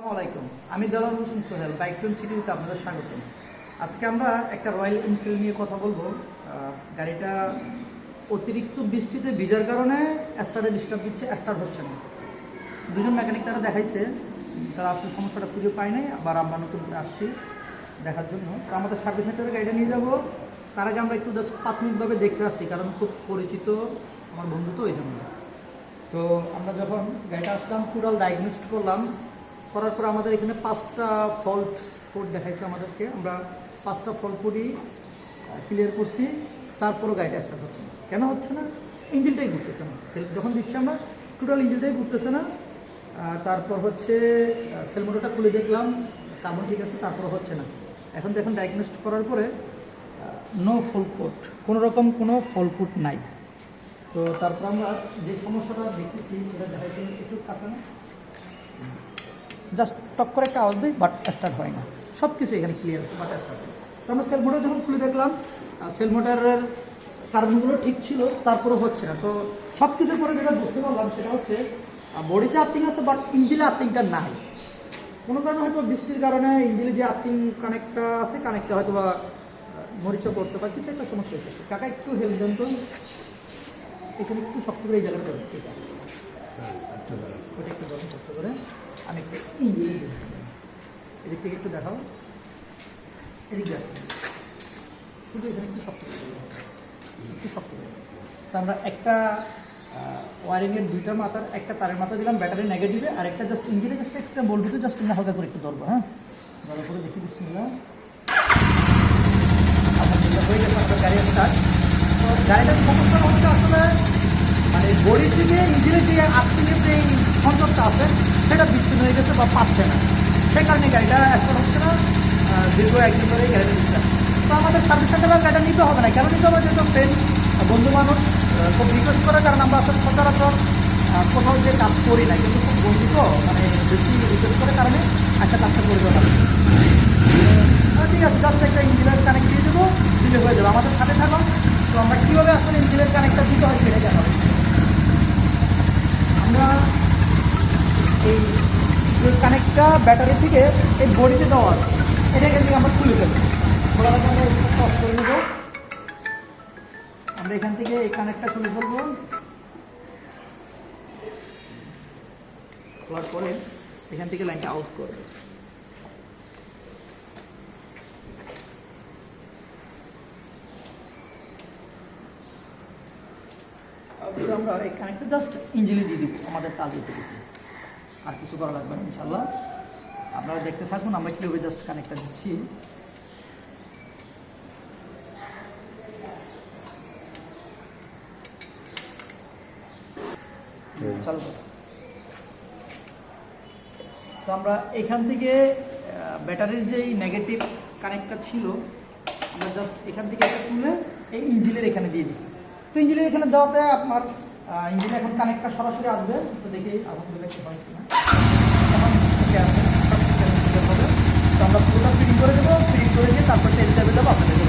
আসসালামাইকুম, আমি Delwar Hossain Sohel, bike tone সিটিতে আপনাদের স্বাগত। আজকে আমরা একটা রয়্যাল এনফিল্ড নিয়ে কথা বলবো। গাড়িটা অতিরিক্ত বৃষ্টিতে ভিজার কারণে স্টার্টে ডিস্টার্ব দিচ্ছে, স্টার্ট হচ্ছে না। দুজন মেকানিক তারা দেখাইছে, তারা আসলে সমস্যাটা খুঁজে পায় নাই। আবার আমরা নতুন করে আসছি দেখার জন্য। তো আমাদের সার্ভিস সেন্টারে গাড়িটা নিয়ে যাবো, তার আগে আমরা একটু জাস্ট প্রাথমিকভাবে দেখতে আসছি, কারণ খুব পরিচিত আমার বন্ধু, তো ওই জন্য। তো আমরা যখন গাড়িটা আসলাম, টোটাল ডায়াগনোস্ট করলাম, করার পর আমাদের এখানে 5টা ফল্ট কোড দেখাইছে আমাদেরকে। আমরা 5টা ফল্ট কোডই ক্লিয়ার করছি, তারপরও গাড়িটা স্টার্ট হচ্ছে না। কেন হচ্ছে না? ইঞ্জিনটাই ঘুরতেছে না। সেলফ যখন দিচ্ছি আমরা, টোটাল ইঞ্জিনটাই ঘুরতেছে না। তারপর হচ্ছে সেল মোটরটা খুলে দেখলাম, কার্বন ঠিক আছে, তারপরও হচ্ছে না। এখন দেখুন ডায়াগনোস্ট করার পরে নো ফল্ট কোড, কোনো রকম কোনো ফল্ট কোড নাই। তো তারপর আমরা যে সমস্যাটা দেখতেছি সেটা দেখাইছি, একটু কাছে না, জাস্ট টক করে একটা আওয়াজ দিই, বাট স্টার্ট হয় না। সব কিছু এখানে ক্লিয়ার আছে, বাট স্টার্ট হয় না। তো আমরা সেল মোটর যখন খুলে দেখলাম, সেল মোটরের কার্বনগুলো ঠিক ছিল, তারপরেও হচ্ছে না। তো সব কিছুর পরে যেটা বুঝতে পারলাম সেটা হচ্ছে বডিতে আর্থিং আছে, বাট ইঞ্জিনে আর্থিংটা নাই। কোনো কারণে হয়তো বৃষ্টির কারণে ইঞ্জিনে যে আর্থিং কানেক্টটা আছে, কানেক্টটা হয়তো বা মরিচা পড়ছে বা কিছু একটা সমস্যা হয়েছে। কাকা একটু হেল্প দেন তো, এখানে একটু শক্ত করে এই জায়গাটা করেন, ঠিক আছে, ওটা একটু গরম শক্ত করে। আমি একটু ইঞ্জিন এদিক থেকে একটু দেখাও, এদিক দেখো, শুধু এখানে একটু শক্ত করে, একটু শক্ত করে। তো আমরা একটা ওয়ারিংয়ের 2টা মাথার একটা তারের মাথা দিলাম ব্যাটারি নেগেটিভে, আর একটা জাস্ট ইঞ্জিনে জাস্ট একটা বলবো, তো জাস্ট আমরা হালকা করে একটু ধরবো। হ্যাঁ, ধরার পরে দেখি বিসমিল্লাহ, আলহামদুলিল্লাহ হয়ে গেছে আমাদের গাড়ি স্টার্ট। তো গাড়িটার সমস্যা হচ্ছে আসলে মানে বডির থেকে ইঞ্জিনের যে আর্থিংয়ের যে সংযোগটা আছে সেটা বিচ্ছিন্ন হয়ে গেছে বা পাচ্ছে না, সে কারণে গাড়িটা স্টার্ট হচ্ছে না। দীর্ঘ একদিন ধরে গাড়িটা দিচ্ছে। তো আমাদের সার্ভিস সেন্টারে গাড়িটা নিতে হবে না, কেন নিতে হবে? যেহেতু ফ্রেন্ড বন্ধু মানুষ খুব রিকোয়েস্ট করে, কারণ আমরা আসলে সচরাচর কোথাও যে কাজ করি না, কিন্তু খুব বন্ধু তো মানে বেশি রিকোয়েস্ট করে কারণে একটা কাজটা করে দেওয়া হবে। ঠিক আছে, জাস্ট একটা ইঞ্জিনের কানেক্ট দিয়ে দেবো, দিলে হয়ে যাবে। আমাদের সাথে থাকুন। তো আমরা কীভাবে আসলে ইঞ্জিনের কানেক্টটা দিতে হয় সেটা জানাবো। আমরা এই যে কানেক্টটা ব্যাটারি থেকে এই বডিতে দেওয়া আছে, এটা এখান থেকে আমরা খুলে ফেলবো। খোলার আগে আমরা অফ করে নেব। আমরা এখান থেকে এই কানেক্টটা খুলে ফেলবো। খোলার পরে এখান থেকে লাইনটা আউট করবো। আমরা এই কানেক্টটা জাস্ট ইঞ্জিনে দিয়ে দিব, আমাদের কাজ হতে দিব, আর কিছু করা লাগবে না ইনশাল্লাহ। আপনারা দেখতে থাকুন আমরা কীভাবে জাস্ট কানেক্টটা দিচ্ছি। চলো, তো আমরা এখান থেকে ব্যাটারির যেই নেগেটিভ কানেক্টটা ছিল, আমরা জাস্ট এখান থেকে এটা তুলে এই ইঞ্জিনের এখানে দিয়ে দিচ্ছি। তো ইঞ্জিনের এখানে দেওয়াতে আপনার ইঞ্জিনে এখন কানেক্টটা সরাসরি আসবে। তো দেখি আলহামদুলিল্লাহ কি হয় কিনা, এখন ঠিক আছে, সব কিছু হবে। তো আমরা পুরোটা ফিটিং করে দেবো, ফিটিং করে দিয়ে তারপর তেল চাপে দেবো আপনাদের।